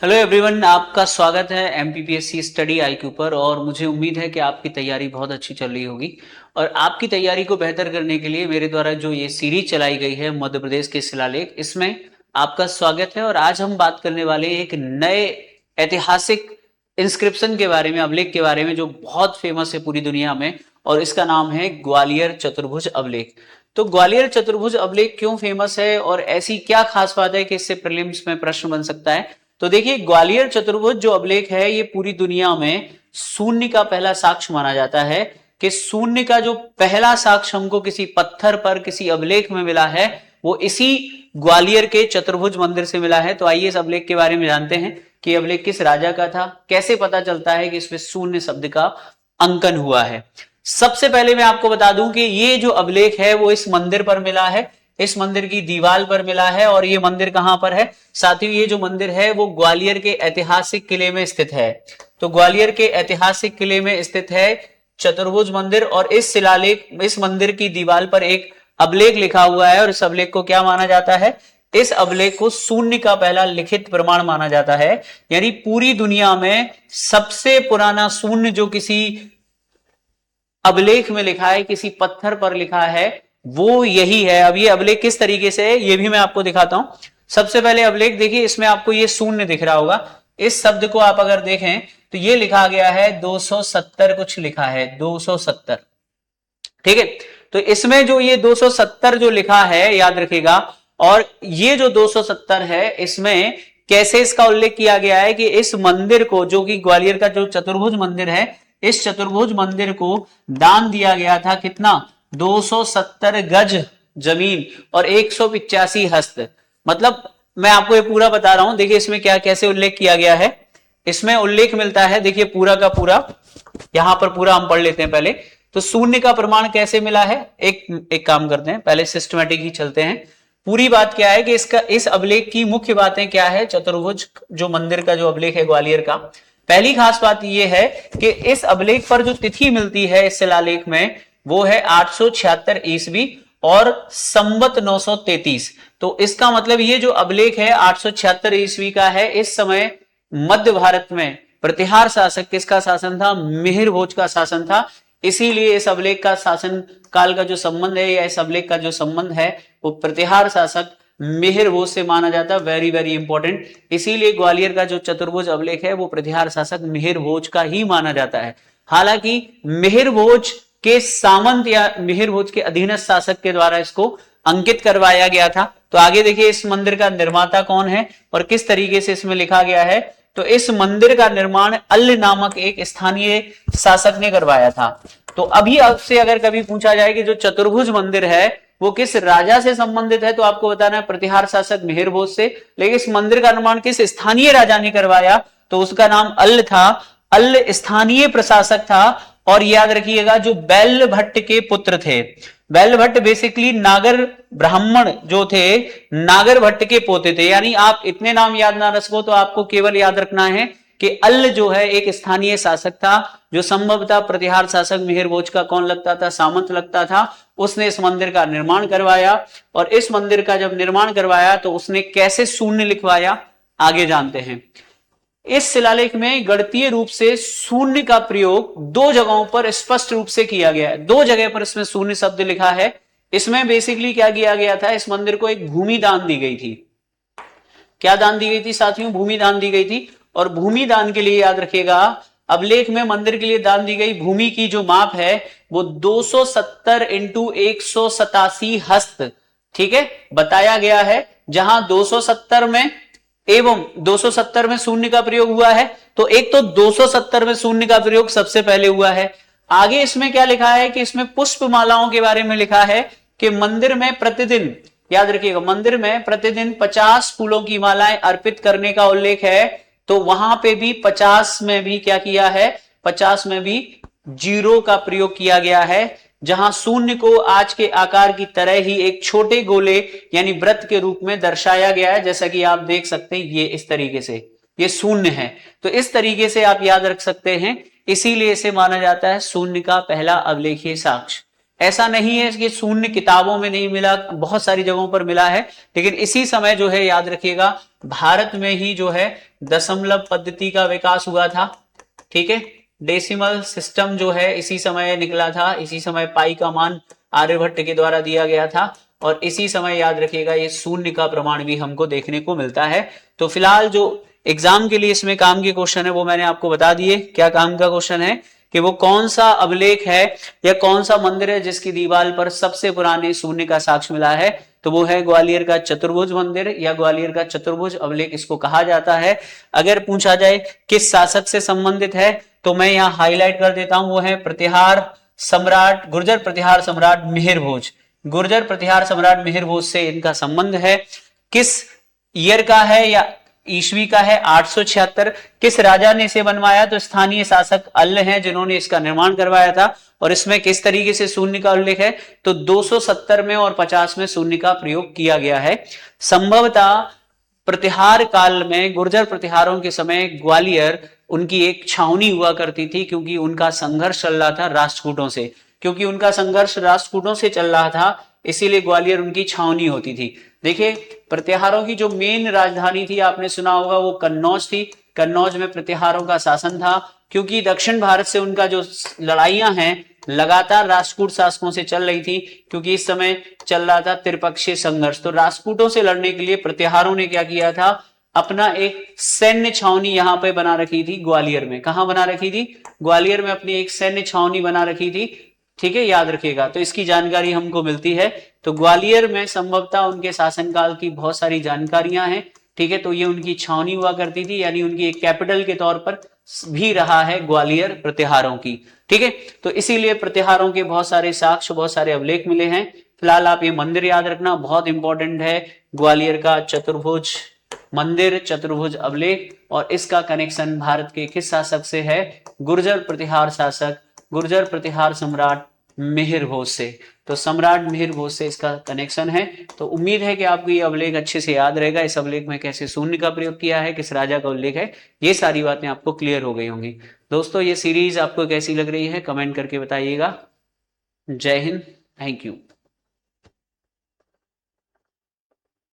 Hello everyone, आपका स्वागत है एमपीपीएससी स्टडी आईक्यू पर। और मुझे उम्मीद है कि आपकी तैयारी बहुत अच्छी चल रही होगी। और आपकी तैयारी को बेहतर करने के लिए मेरे द्वारा जो ये सीरीज चलाई गई है मध्य प्रदेश के शिलालेख, इसमें आपका स्वागत है। और आज हम बात करने वाले एक नए ऐतिहासिक इंस्क्रिप्शन के बारे में, अभिलेख के बारे में, जो बहुत फेमस है पूरी दुनिया में। और इसका नाम है ग्वालियर चतुर्भुज अभिलेख। तो ग्वालियर चतुर्भुज अभिलेख क्यों फेमस है और ऐसी क्या खास बात है कि इससे प्रीलिम्स में प्रश्न बन सकता है। तो देखिए, ग्वालियर चतुर्भुज जो अभिलेख है ये पूरी दुनिया में शून्य का पहला साक्ष्य माना जाता है। कि शून्य का जो पहला साक्ष्य हमको किसी पत्थर पर, किसी अभिलेख में मिला है, वो इसी ग्वालियर के चतुर्भुज मंदिर से मिला है। तो आइए इस अभिलेख के बारे में जानते हैं कि अभिलेख किस राजा का था, कैसे पता चलता है कि इसमें शून्य शब्द का अंकन हुआ है। सबसे पहले मैं आपको बता दूं कि ये जो अभिलेख है वो इस मंदिर पर मिला है, इस मंदिर की दीवार पर मिला है। और ये मंदिर कहां पर है साथियों? ये जो मंदिर है वो ग्वालियर के ऐतिहासिक किले में स्थित है। तो ग्वालियर के ऐतिहासिक किले में स्थित है चतुर्भुज मंदिर। और इस शिलालेख, इस मंदिर की दीवार पर एक अभिलेख लिखा हुआ है। और इस अभिलेख को क्या माना जाता है? इस अभिलेख को शून्य का पहला लिखित प्रमाण माना जाता है। यानी पूरी दुनिया में सबसे पुराना शून्य जो किसी अभिलेख में लिखा है, किसी पत्थर पर लिखा है, वो यही है। अब ये अभिलेख किस तरीके से है ये भी मैं आपको दिखाता हूं। सबसे पहले अभिलेख देखिए, इसमें आपको ये शून्य दिख रहा होगा। इस शब्द को आप अगर देखें तो ये लिखा गया है 270, कुछ लिखा है 270। ठीक है, तो इसमें जो ये 270 जो लिखा है याद रखिएगा। और ये जो 270 है, इसमें कैसे इसका उल्लेख किया गया है कि इस मंदिर को, जो कि ग्वालियर का जो चतुर्भुज मंदिर है, इस चतुर्भुज मंदिर को दान दिया गया था। कितना? 270 गज जमीन और 185 हस्त। मतलब मैं आपको ये पूरा बता रहा हूं। देखिए इसमें क्या, कैसे उल्लेख किया गया है। इसमें उल्लेख मिलता है, देखिए पूरा का पूरा, यहां पर पूरा हम पढ़ लेते हैं पहले। तो शून्य का प्रमाण कैसे मिला है, एक काम करते हैं, पहले सिस्टमैटिक ही चलते हैं। पूरी बात क्या है कि इसका, इस अभिलेख की मुख्य बातें क्या है। चतुर्भुज जो मंदिर का जो अभिलेख है ग्वालियर का, पहली खास बात यह है कि इस अभिलेख पर जो तिथि मिलती है इस शिलालेख में, वो है 876 ईस्वी और संवत 933। तो इसका मतलब ये जो अभिलेख है 876 ईस्वी का है। इस समय मध्य भारत में प्रतिहार शासक किसका शासन था? मिहिर भोज का शासन था। इसीलिए इस अभिलेख का शासन काल का जो संबंध है, या इस अभिलेख का जो संबंध है, वो प्रतिहार शासक मिहिर भोज से माना जाता है। Very very important. इसीलिए ग्वालियर का जो चतुर्भुज अभिलेख है वो प्रतिहार शासक मिहिर भोज का ही माना जाता है। हालांकि मिहिर भोज के सामंत या मिहिर भोज के अधीनस्थ शासक के द्वारा इसको अंकित करवाया गया था। तो आगे देखिए इस मंदिर का निर्माता कौन है और किस तरीके से इसमें लिखा गया है। तो इस मंदिर का निर्माण अल्ल नामक एक स्थानीय शासक ने करवाया था। तो अभी आपसे अगर कभी पूछा जाए कि जो चतुर्भुज मंदिर है वो किस राजा से संबंधित है, तो आपको बताना है प्रतिहार शासक मिहिर भोज से। लेकिन इस मंदिर का निर्माण किस स्थानीय राजा ने करवाया, तो उसका नाम अल्ल था। अल्ल स्थानीय प्रशासक था। और याद रखिएगा जो बैल भट्ट के पुत्र थे, बैल भट्ट बेसिकली नागर ब्राह्मण जो थे, नागर भट्ट के पोते थे। यानी आप इतने नाम याद ना रख सको तो आपको केवल याद रखना है कि अल्ल जो है एक स्थानीय शासक था, जो संभवतः प्रतिहार शासक मिहिर भोज का कौन लगता था? सामंत लगता था। उसने इस मंदिर का निर्माण करवाया। और इस मंदिर का जब निर्माण करवाया तो उसने कैसे शून्य लिखवाया, आगे जानते हैं। इस शिलालेख में गणितीय रूप से शून्य का प्रयोग दो जगहों पर स्पष्ट रूप से किया गया है। दो जगह पर इसमें शून्य शब्द लिखा है। इसमें बेसिकली क्या किया गया था, इस मंदिर को एक भूमि दान दी गई थी। क्या दान दी गई थी साथियों? भूमि दान दी गई थी। और भूमि दान के लिए याद रखिएगा, अभिलेख में मंदिर के लिए दान दी गई भूमि की जो माप है वो 270 इंटू 187 हस्त, ठीक है, बताया गया है। जहां 270 में एवं 270 में शून्य का प्रयोग हुआ है। तो एक तो 270 में शून्य का प्रयोग सबसे पहले हुआ है। आगे इसमें क्या लिखा है कि इसमें पुष्प मालाओं के बारे में लिखा है कि मंदिर में प्रतिदिन, याद रखिएगा, मंदिर में प्रतिदिन 50 फूलों की मालाएं अर्पित करने का उल्लेख है। तो वहां पे भी 50 में भी क्या किया है? 50 में भी जीरो का प्रयोग किया गया है। जहां शून्य को आज के आकार की तरह ही एक छोटे गोले यानी वृत्त के रूप में दर्शाया गया है। जैसा कि आप देख सकते हैं, ये इस तरीके से ये शून्य है। तो इस तरीके से आप याद रख सकते हैं। इसीलिए इसे माना जाता है शून्य का पहला अभिलेखीय साक्ष्य। ऐसा नहीं है कि शून्य किताबों में नहीं मिला, बहुत सारी जगहों पर मिला है, लेकिन इसी समय जो है याद रखिएगा भारत में ही जो है दशमलव पद्धति का विकास हुआ था। ठीक है, डेसिमल सिस्टम जो है इसी समय निकला था, इसी समय पाई का मान आर्यभट्ट के द्वारा दिया गया था, और इसी समय याद रखिएगा ये शून्य का प्रमाण भी हमको देखने को मिलता है। तो फिलहाल जो एग्जाम के लिए इसमें काम के क्वेश्चन है वो मैंने आपको बता दिए। क्या काम का क्वेश्चन है कि वो कौन सा अभिलेख है या कौन सा मंदिर है जिसकी दीवार पर सबसे पुराने शून्य का साक्ष्य मिला है, तो वो है ग्वालियर का चतुर्भुज मंदिर या ग्वालियर का चतुर्भुज अभिलेख इसको कहा जाता है। अगर पूछा जाए किस शासक से संबंधित है तो मैं यहाँ हाईलाइट कर देता हूं, वो है प्रतिहार सम्राट, गुर्जर प्रतिहार सम्राट मिहिर भोज। गुर्जर प्रतिहार सम्राट मिहिर भोज से इनका संबंध है। किस ईयर का है या ईस्वी का है 876। किस राजा ने इसे बनवाया, तो स्थानीय शासक अल्ल हैं जिन्होंने इसका निर्माण करवाया था। और इसमें किस तरीके से शून्य का उल्लेख है, तो 270 में और 50 में शून्य का प्रयोग किया गया है। संभवतः प्रतिहार काल में, गुर्जर प्रतिहारों के समय ग्वालियर उनकी एक छावनी हुआ करती थी, क्योंकि उनका संघर्ष चल रहा था राष्ट्रकूटों से, क्योंकि उनका संघर्ष राष्ट्रकूटों से चल रहा था, इसीलिए ग्वालियर उनकी छावनी होती थी। देखिए प्रतिहारों की जो मेन राजधानी थी आपने सुना होगा वो कन्नौज थी। कन्नौज में प्रतिहारों का शासन था, क्योंकि दक्षिण भारत से उनका जो लड़ाइयां हैं लगातार राष्ट्रकूट शासकों से चल रही थी, क्योंकि इस समय चल रहा था त्रिपक्षीय संघर्ष। तो राष्ट्रकूटों से लड़ने के लिए प्रतिहारों ने क्या किया था, अपना एक सैन्य छावनी यहां पे बना रखी थी ग्वालियर में। कहां बना रखी थी, ग्वालियर में अपनी एक सैन्य छावनी बना रखी थी। ठीक है, याद रखिएगा, तो इसकी जानकारी हमको मिलती है। तो ग्वालियर में संभवतः उनके शासनकाल की बहुत सारी जानकारियां हैं। ठीक है, तो ये उनकी छावनी हुआ करती थी, यानी उनकी एक कैपिटल के तौर पर भी रहा है ग्वालियर प्रतिहारों की। ठीक है, तो इसीलिए प्रतिहारों के बहुत सारे साक्ष्य, बहुत सारे अभिलेख मिले हैं। फिलहाल आप ये मंदिर याद रखना, बहुत इंपॉर्टेंट है, ग्वालियर का चतुर्भुज मंदिर, चतुर्भुज अभिलेख, और इसका कनेक्शन भारत के किस शासक से है, गुर्जर प्रतिहार शासक, गुर्जर प्रतिहार सम्राट मिहिर भोज से। तो सम्राट मिहिर भोज से इसका कनेक्शन है। तो उम्मीद है कि आपको ये अभिलेख अच्छे से याद रहेगा। इस अभिलेख में कैसे शून्य का प्रयोग किया है, किस राजा का उल्लेख है, ये सारी बातें आपको क्लियर हो गई होंगी। दोस्तों ये सीरीज आपको कैसी लग रही है कमेंट करके बताइएगा। जय हिंद, थैंक यू।